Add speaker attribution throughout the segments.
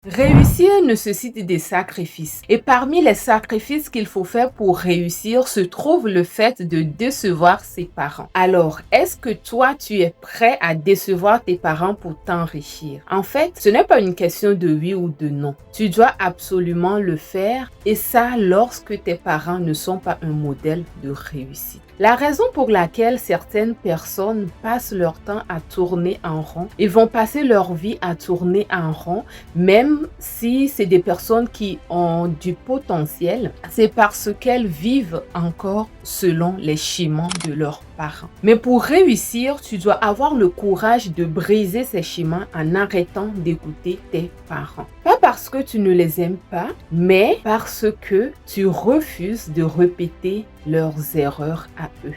Speaker 1: Réussir nécessite des sacrifices. Et parmi les sacrifices qu'il faut faire pour réussir se trouve le fait de décevoir ses parents. Alors, est-ce que toi, tu es prêt à décevoir tes parents pour t'enrichir? En fait, ce n'est pas une question de oui ou de non. Tu dois absolument le faire et ça lorsque tes parents ne sont pas un modèle de réussite. La raison pour laquelle certaines personnes passent leur temps à tourner en rond, ils vont passer leur vie à tourner en rond, même si c'est des personnes qui ont du potentiel, c'est parce qu'elles vivent encore selon les schémas de leurs parents. Mais pour réussir, tu dois avoir le courage de briser ces schémas en arrêtant d'écouter tes parents. Pas parce que tu ne les aimes pas, mais parce que tu refuses de répéter leurs erreurs à eux.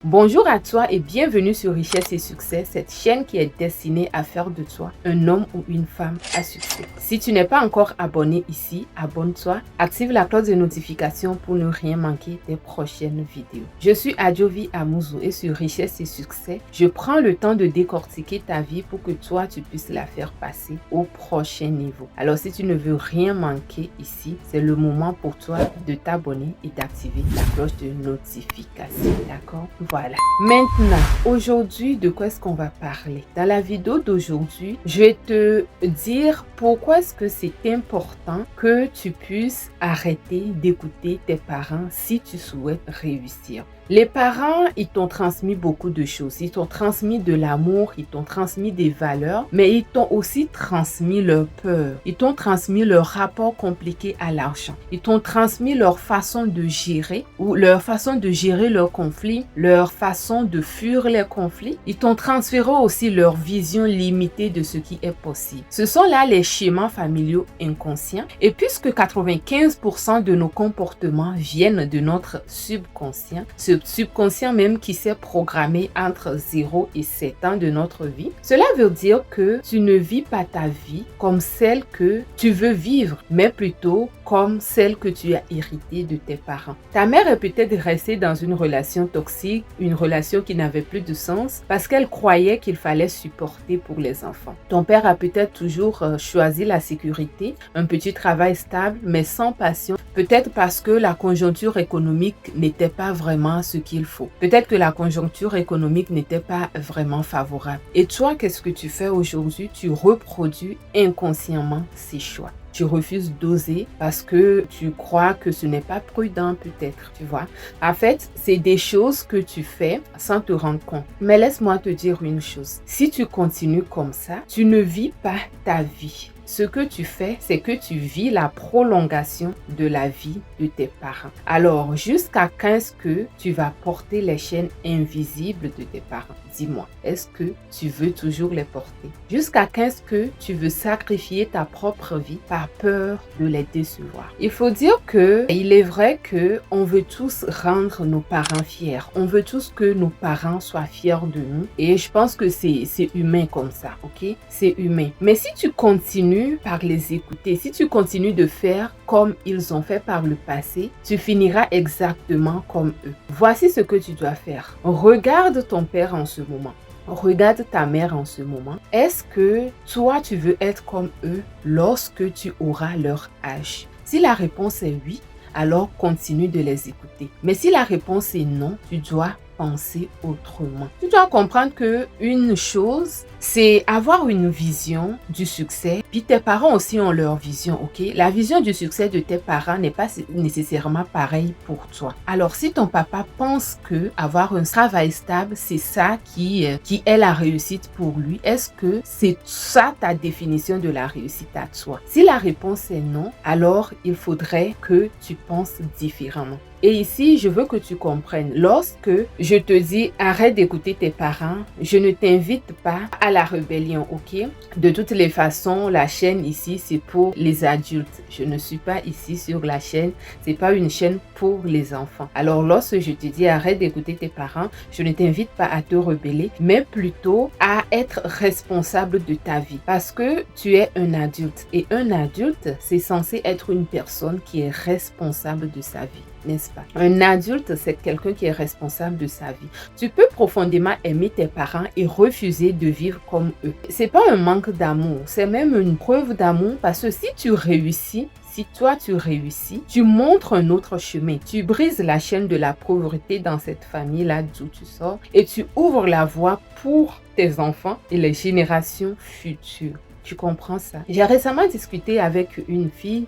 Speaker 1: Bonjour à toi et bienvenue sur Richesse et Succès, cette chaîne qui est destinée à faire de toi un homme ou une femme à succès. Si tu n'es pas encore abonné ici, abonne-toi, active la cloche de notification pour ne rien manquer des prochaines vidéos. Je suis Adjovi Amuzu et sur Richesse et Succès, je prends le temps de décortiquer ta vie pour que toi tu puisses la faire passer au prochain niveau. Alors si tu ne veux rien manquer ici, c'est le moment pour toi de t'abonner et d'activer la cloche de notification, d'accord? Voilà. Maintenant, aujourd'hui, de quoi est-ce qu'on va parler? Dans la vidéo d'aujourd'hui, je vais te dire pourquoi est-ce que c'est important que tu puisses arrêter d'écouter tes parents si tu souhaites réussir. Les parents, ils t'ont transmis beaucoup de choses. Ils t'ont transmis de l'amour, ils t'ont transmis des valeurs, mais ils t'ont aussi transmis leur peur. Ils t'ont transmis leur rapport compliqué à l'argent. Ils t'ont transmis leur façon de gérer ou leur façon de gérer leurs conflits, leur façon de fuir les conflits. Ils t'ont transféré aussi leur vision limitée de ce qui est possible. Ce sont là les schémas familiaux inconscients. Et puisque 95% de nos comportements viennent de notre subconscient, ce subconscient même qui s'est programmé entre 0 et 7 ans de notre vie, cela veut dire que tu ne vis pas ta vie comme celle que tu veux vivre, mais plutôt comme celle que tu as héritée de tes parents. Ta mère est peut-être restée dans une relation toxique, une relation qui n'avait plus de sens parce qu'elle croyait qu'il fallait supporter pour les enfants. Ton père a peut-être toujours choisi la sécurité, un petit travail stable mais sans passion, peut-être parce que la conjoncture économique n'était pas vraiment ce qu'il faut. Peut-être que la conjoncture économique n'était pas vraiment favorable. Et toi, qu'est-ce que tu fais aujourd'hui? Tu reproduis inconsciemment ces choix. Tu refuses d'oser parce que tu crois que ce n'est pas prudent peut-être, tu vois. En fait, c'est des choses que tu fais sans te rendre compte. Mais laisse-moi te dire une chose. Si tu continues comme ça, tu ne vis pas ta vie. Ce que tu fais, c'est que tu vis la prolongation de la vie de tes parents. Alors, jusqu'à quand est-ce que tu vas porter les chaînes invisibles de tes parents? Dis-moi, est-ce que tu veux toujours les porter? Jusqu'à quand est-ce que tu veux sacrifier ta propre vie par peur de les décevoir? Il faut dire que il est vrai que on veut tous rendre nos parents fiers. On veut tous que nos parents soient fiers de nous. Et je pense que c'est humain comme ça, ok? C'est humain. Mais si tu continues par les écouter, si tu continues de faire comme ils ont fait par le passé, tu finiras exactement comme eux. Voici ce que tu dois faire. Regarde ton père en ce moment. Regarde ta mère en ce moment. Est-ce que toi, tu veux être comme eux lorsque tu auras leur âge? Si la réponse est oui, alors continue de les écouter. Mais si la réponse est non, tu dois penser autrement. Tu dois comprendre que une chose, c'est avoir une vision du succès. Puis tes parents aussi ont leur vision, ok? La vision du succès de tes parents n'est pas nécessairement pareille pour toi. Alors si ton papa pense que avoir un travail stable, c'est ça qui est la réussite pour lui, est-ce que c'est ça ta définition de la réussite à toi? Si la réponse est non, alors il faudrait que tu penses différemment. Et ici, je veux que tu comprennes, lorsque je te dis arrête d'écouter tes parents, je ne t'invite pas à la rébellion, ok? De toutes les façons, la chaîne ici, c'est pour les adultes. Je ne suis pas ici sur la chaîne, c'est pas une chaîne pour les enfants. Alors, lorsque je te dis arrête d'écouter tes parents, je ne t'invite pas à te rebeller, mais plutôt à être responsable de ta vie. Parce que tu es un adulte. Et un adulte, c'est censé être une personne qui est responsable de sa vie. n'est-ce pas? Un adulte, c'est quelqu'un qui est responsable de sa vie. Tu peux profondément aimer tes parents et refuser de vivre comme eux. C'est pas un manque d'amour, c'est même une preuve d'amour parce que si tu réussis, si toi tu réussis, tu montres un autre chemin. Tu brises la chaîne de la pauvreté dans cette famille-là d'où tu sors et tu ouvres la voie pour tes enfants et les générations futures. Tu comprends ça? J'ai récemment discuté avec une fille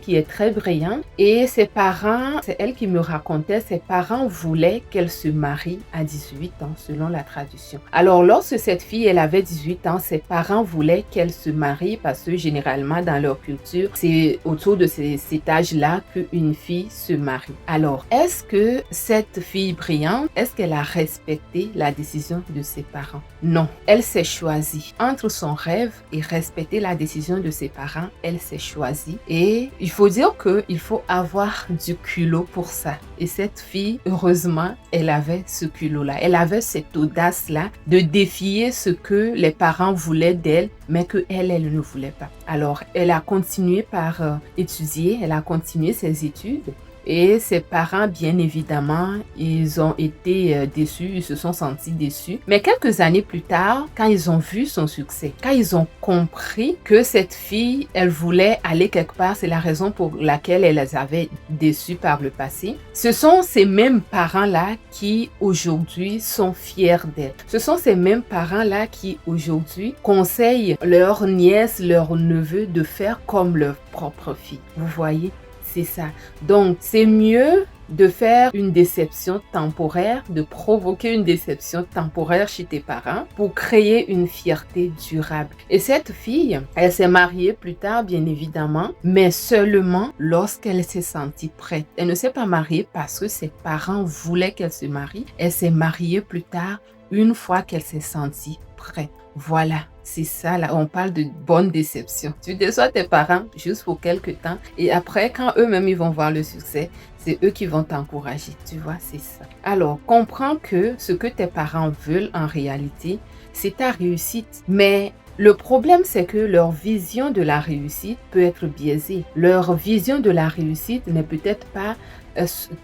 Speaker 1: qui est très brillante et ses parents, c'est elle qui me racontait, ses parents voulaient qu'elle se marie à 18 ans selon la tradition. Alors lorsque cette fille, elle avait 18 ans, ses parents voulaient qu'elle se marie parce que généralement dans leur culture, c'est autour de cet âge-là qu'une fille se marie. Alors, est-ce que cette fille brillante, est-ce qu'elle a respecté la décision de ses parents? Non, elle s'est choisie entre son rêve et respecter la décision de ses parents. Elle s'est choisie et il faut dire qu'il faut avoir du culot pour ça. Et cette fille, heureusement, elle avait ce culot-là. Elle avait cette audace-là de défier ce que les parents voulaient d'elle, mais qu'elle ne voulait pas. Alors, elle a continué par étudier, elle a continué ses études. Et ses parents, bien évidemment, ils ont été déçus, ils se sont sentis déçus. Mais quelques années plus tard, quand ils ont vu son succès, quand ils ont compris que cette fille, elle voulait aller quelque part, c'est la raison pour laquelle elle les avait déçus par le passé. Ce sont ces mêmes parents-là qui aujourd'hui sont fiers d'elle. Ce sont ces mêmes parents-là qui aujourd'hui conseillent leurs nièces, leurs neveux de faire comme leur propre fille. Vous voyez? C'est ça. Donc, c'est mieux de faire une déception temporaire, de provoquer une déception temporaire chez tes parents pour créer une fierté durable. Et cette fille, elle s'est mariée plus tard, bien évidemment, mais seulement lorsqu'elle s'est sentie prête. Elle ne s'est pas mariée parce que ses parents voulaient qu'elle se marie. Elle s'est mariée plus tard une fois qu'elle s'est sentie prête. Voilà. C'est ça, là, on parle de bonne déception. Tu déçois tes parents juste pour quelques temps et après, quand eux-mêmes, ils vont voir le succès, c'est eux qui vont t'encourager. Tu vois, c'est ça. Alors, comprends que ce que tes parents veulent en réalité, c'est ta réussite. Mais le problème, c'est que leur vision de la réussite peut être biaisée. Leur vision de la réussite n'est peut-être pas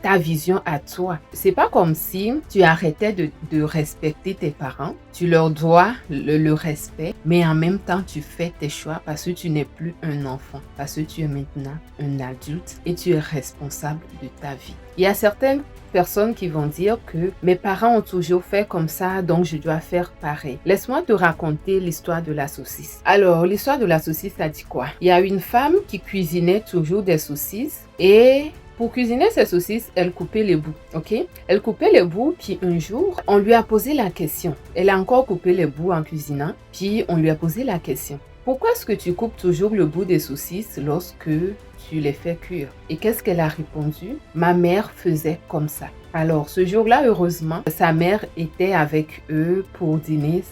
Speaker 1: ta vision à toi. C'est pas comme si tu arrêtais de respecter tes parents. Tu leur dois le respect, mais en même temps, tu fais tes choix parce que tu n'es plus un enfant, parce que tu es maintenant un adulte et tu es responsable de ta vie. Il y a certaines personnes qui vont dire que mes parents ont toujours fait comme ça, donc je dois faire pareil. Laisse-moi te raconter l'histoire de la saucisse. Alors, l'histoire de la saucisse, ça dit quoi? Il y a une femme qui cuisinait toujours des saucisses et pour cuisiner ces saucisses, elle coupait les bouts, ok? Elle coupait les bouts, puis un jour, on lui a posé la question. Elle a encore coupé les bouts en cuisinant, puis on lui a posé la question. Pourquoi est-ce que tu coupes toujours le bout des saucisses lorsque tu les fais cuire? Et qu'est-ce qu'elle a répondu? Ma mère faisait comme ça. Alors, ce jour-là, heureusement, sa mère était avec eux pour dîner.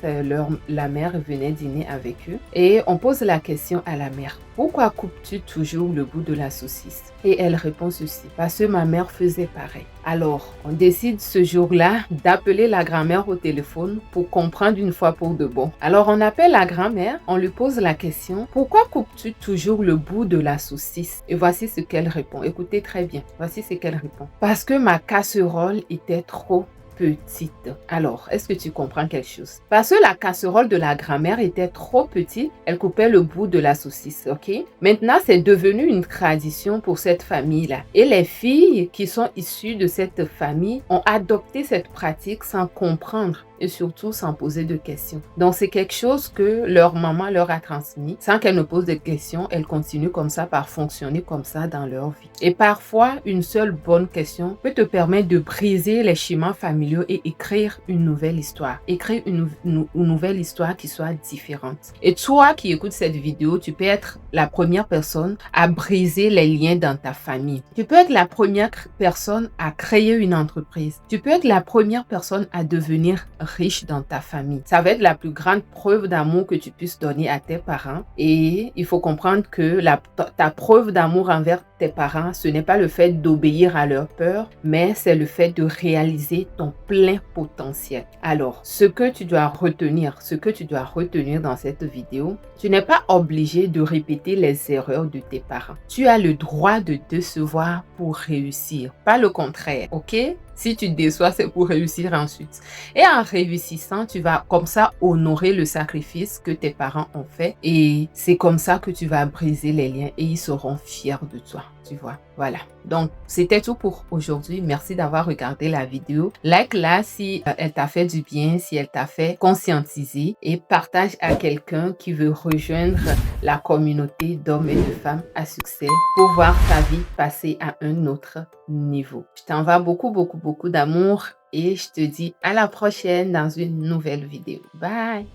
Speaker 1: La mère venait dîner avec eux. Et on pose la question à la mère. Pourquoi coupes-tu toujours le bout de la saucisse? Et elle répond ceci. Parce que ma mère faisait pareil. Alors, on décide ce jour-là d'appeler la grand-mère au téléphone pour comprendre une fois pour de bon. Alors, on appelle la grand-mère. On lui pose la question. Pourquoi coupes-tu toujours le bout de la saucisse? Et voici ce qu'elle répond. Écoutez très bien. Voici ce qu'elle répond. Parce que ma casserole était trop petite. Alors, est-ce que tu comprends quelque chose? Parce que la casserole de la grand-mère était trop petite, elle coupait le bout de la saucisse, ok? Maintenant, c'est devenu une tradition pour cette famille-là. Et les filles qui sont issues de cette famille ont adopté cette pratique sans comprendre et surtout sans poser de questions. Donc, c'est quelque chose que leur maman leur a transmis. Sans qu'elle ne pose de questions, elles continuent comme ça par fonctionner comme ça dans leur vie. Et parfois, une seule bonne question peut te permettre de briser les schémas familiaux et écrire une nouvelle histoire. Écrire une nouvelle histoire qui soit différente. Et toi qui écoutes cette vidéo, tu peux être la première personne à briser les liens dans ta famille. Tu peux être la première personne à créer une entreprise. Tu peux être la première personne à devenir riche dans ta famille. Ça va être la plus grande preuve d'amour que tu puisses donner à tes parents. Et il faut comprendre que ta preuve d'amour envers tes parents, ce n'est pas le fait d'obéir à leur peur, mais c'est le fait de réaliser ton plein potentiel. Alors, ce que tu dois retenir dans cette vidéo, tu n'es pas obligé de répéter les erreurs de tes parents. Tu as le droit de décevoir pour réussir, pas le contraire, ok? Si tu déçois, c'est pour réussir ensuite. Et en réussissant, tu vas comme ça honorer le sacrifice que tes parents ont fait. Et c'est comme ça que tu vas briser les liens et ils seront fiers de toi. Tu vois, voilà. Donc, c'était tout pour aujourd'hui. Merci d'avoir regardé la vidéo. Like-la si elle t'a fait du bien, si elle t'a fait conscientiser et partage à quelqu'un qui veut rejoindre la communauté d'hommes et de femmes à succès pour voir ta vie passer à un autre niveau. Je t'envoie beaucoup d'amour et je te dis à la prochaine dans une nouvelle vidéo. Bye!